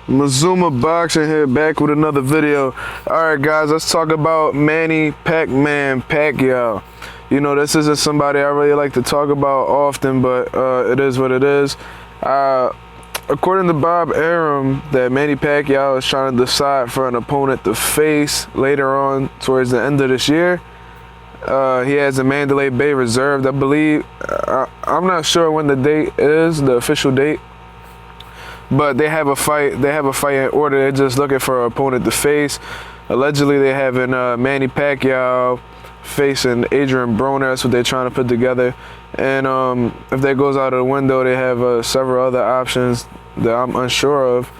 Mazuma Boxing here, back with another video. Alright guys, let's talk about Manny Pac-Man Pacquiao. You know, this isn't somebody I really like to talk about often, but it is what it is. According to Bob Arum, that Manny Pacquiao is trying to decide for an opponent to face later on towards the end of this year. He has a Mandalay Bay reserved, I believe. I'm not sure when the date is, the official date. But they have a fight. They have a fight in order. They're just looking for an opponent to face. Allegedly, they're having Manny Pacquiao facing Adrian Broner. That's what they're trying to put together. And if that goes out of the window, they have several other options that I'm unsure of.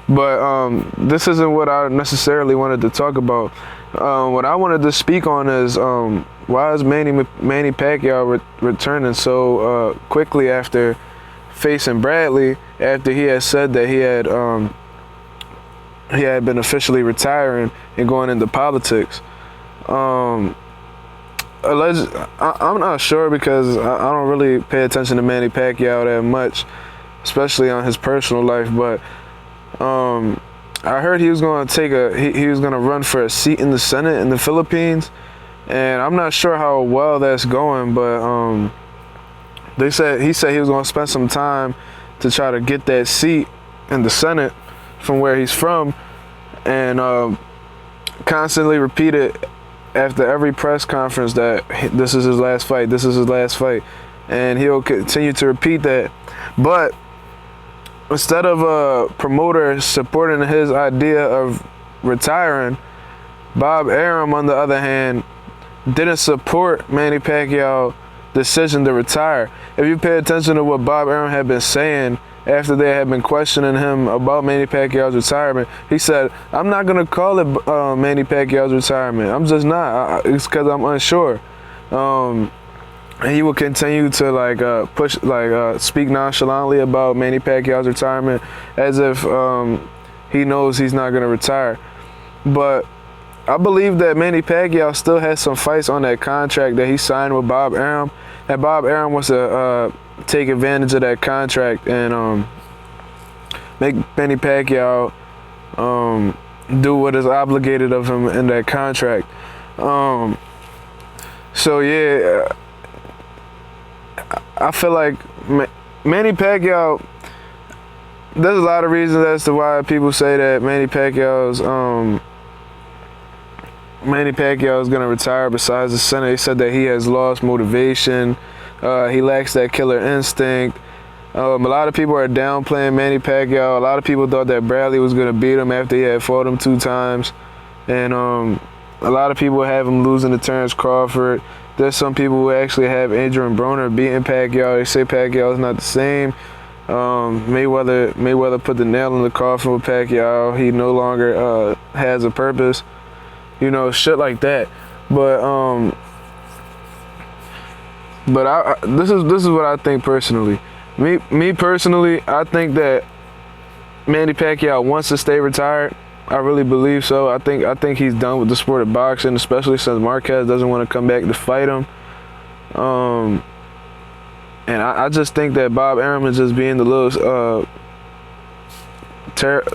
But this isn't what I necessarily wanted to talk about. What I wanted to speak on is why is Manny Pacquiao returning so quickly after facing Bradley, after he had said that he had been officially retiring and going into politics. I'm not sure because I don't really pay attention to Manny Pacquiao that much, especially on his personal life. But I heard he was going to he was going to run for a seat in the Senate in the Philippines, and I'm not sure how well that's going, but he said he was going to spend some time to try to get that seat in the Senate from where he's from, and constantly repeated after every press conference that this is his last fight, this is his last fight, and he'll continue to repeat that. But instead of a promoter supporting his idea of retiring, Bob Arum, on the other hand, didn't support Manny Pacquiao's decision to retire. If you pay attention to what Bob Arum had been saying after they had been questioning him about Manny Pacquiao's retirement, he said, "I'm not going to call it Manny Pacquiao's retirement. I'm just not. It's because I'm unsure." And he will continue to speak nonchalantly about Manny Pacquiao's retirement as if he knows he's not going to retire. But I believe that Manny Pacquiao still has some fights on that contract that he signed with Bob Arum, and Bob Arum wants to take advantage of that contract and make Manny Pacquiao do what is obligated of him in that contract. So yeah, I feel like Manny Pacquiao, there's a lot of reasons as to why people say that Manny Pacquiao is going to retire besides the Senate. They said that he has lost motivation. He lacks that killer instinct. A lot of people are downplaying Manny Pacquiao. A lot of people thought that Bradley was going to beat him after he had fought him 2 times. And a lot of people have him losing to Terrence Crawford. There's some people who actually have Adrian Broner beating Pacquiao. They say Pacquiao is not the same. Mayweather put the nail in the coffin with Pacquiao. He no longer has a purpose. You know, shit like that. But this is what I think personally. Me personally, I think that Manny Pacquiao wants to stay retired. I really believe so. I think he's done with the sport of boxing, especially since Marquez doesn't want to come back to fight him. And I just think that Bob Arum is just being a little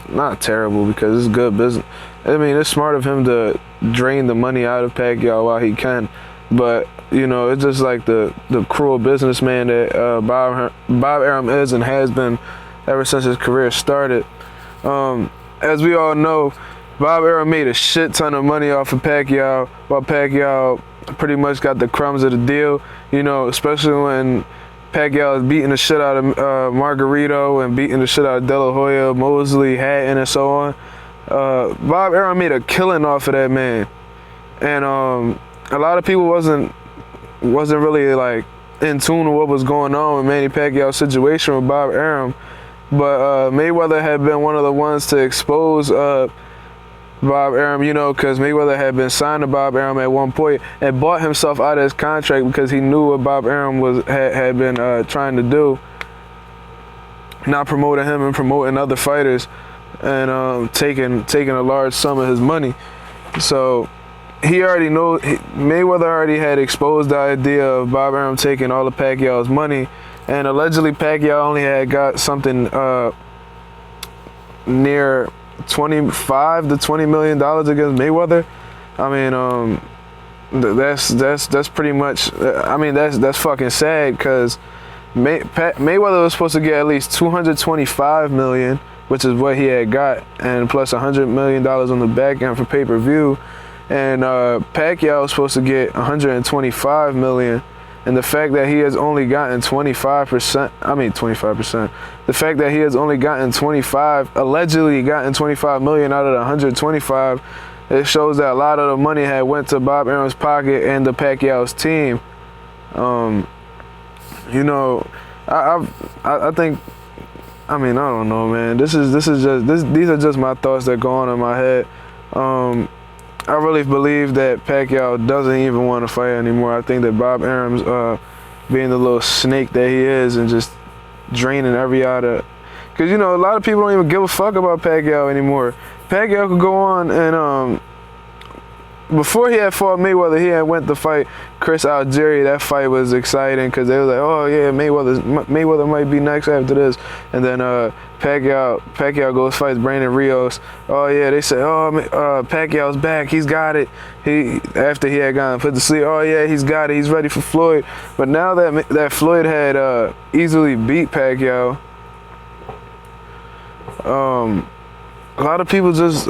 not terrible, because it's good business. I mean, it's smart of him to drain the money out of Pacquiao while he can, but you know, it's just like the cruel businessman that Bob Arum is and has been ever since his career started. As we all know, Bob Arum made a shit ton of money off of Pacquiao, while Pacquiao pretty much got the crumbs of the deal. You know, especially when Pacquiao is beating the shit out of Margarito and beating the shit out of De La Hoya, Mosley, Hatton, and so on. Bob Arum made a killing off of that man, and a lot of people wasn't really like in tune with what was going on with Manny Pacquiao's situation with Bob Arum. But Mayweather had been one of the ones to expose Bob Arum, you know, because Mayweather had been signed to Bob Arum at one point and bought himself out of his contract because he knew what Bob Arum had been trying to do, not promoting him and promoting other fighters, and taking a large sum of his money. So he already knows. Mayweather already had exposed the idea of Bob Arum taking all of Pacquiao's money, and allegedly Pacquiao only had got something near 25 to 20 million dollars against Mayweather. I mean, that's pretty much. I mean, that's fucking sad because Mayweather was supposed to get at least 225 million, which is what he had got, and plus $100 million on the back end for pay-per-view. And Pacquiao was supposed to get 125 million. And the fact that he has only gotten 25%, the fact that he has only gotten allegedly gotten 25 million out of the 125, it shows that a lot of the money had went to Bob Arum's pocket and the Pacquiao's team. You know, I think, I mean, I don't know, man. These are just my thoughts that go on in my head. I really believe that Pacquiao doesn't even want to fight anymore. I think that Bob Arum's being the little snake that he is and just draining every out of. Because, you know, a lot of people don't even give a fuck about Pacquiao anymore. Pacquiao could go on and before he had fought Mayweather, he had went to fight Chris Algieri. That fight was exciting because they were like, oh yeah, Mayweather might be next after this. And then Pacquiao goes fights Brandon Rios. Oh yeah, they say, oh Pacquiao's back, he's got it. After he had gotten put to sleep, oh yeah, he's got it, he's ready for Floyd. But now that Floyd had easily beat Pacquiao, a lot of people just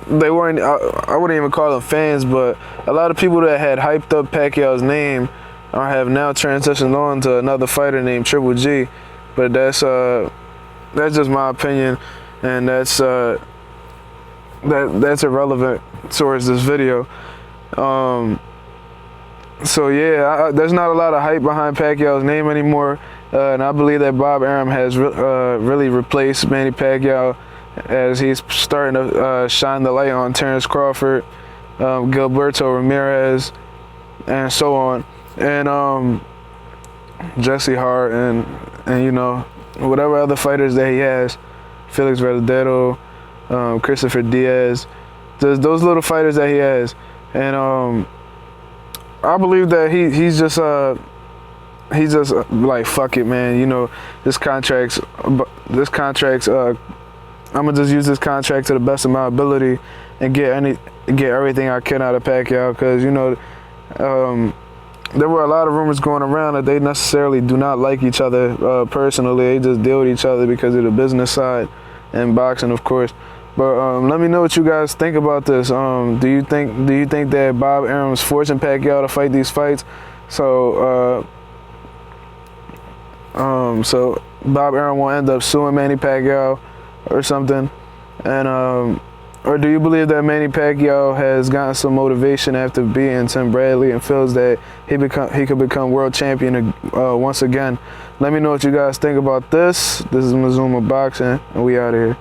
they weren't, I wouldn't even call them fans, but a lot of people that had hyped up Pacquiao's name have now transitioned on to another fighter named Triple G. But that's just my opinion, and that's irrelevant towards this video. So yeah, there's not a lot of hype behind Pacquiao's name anymore, and I believe that Bob Arum has really replaced Manny Pacquiao, as he's starting to shine the light on Terrence Crawford, Gilberto Ramirez, and so on, and Jesse Hart, and you know, whatever other fighters that he has, Felix Verdugo, Christopher Diaz, those little fighters that he has, and I believe that he's just like, fuck it, man. You know, this contract's I'm gonna just use this contract to the best of my ability and get everything I can out of Pacquiao, because, you know, there were a lot of rumors going around that they necessarily do not like each other personally. They just deal with each other because of the business side and boxing, of course. But let me know what you guys think about this. Do you think that Bob Arum's forcing Pacquiao to fight these fights? So so Bob Arum will end up suing Manny Pacquiao or something, and or do you believe that Manny Pacquiao has gotten some motivation after beating Tim Bradley and feels that he could become world champion once again? Let me know what you guys think about this. This is Mazuma Boxing, and we out of here.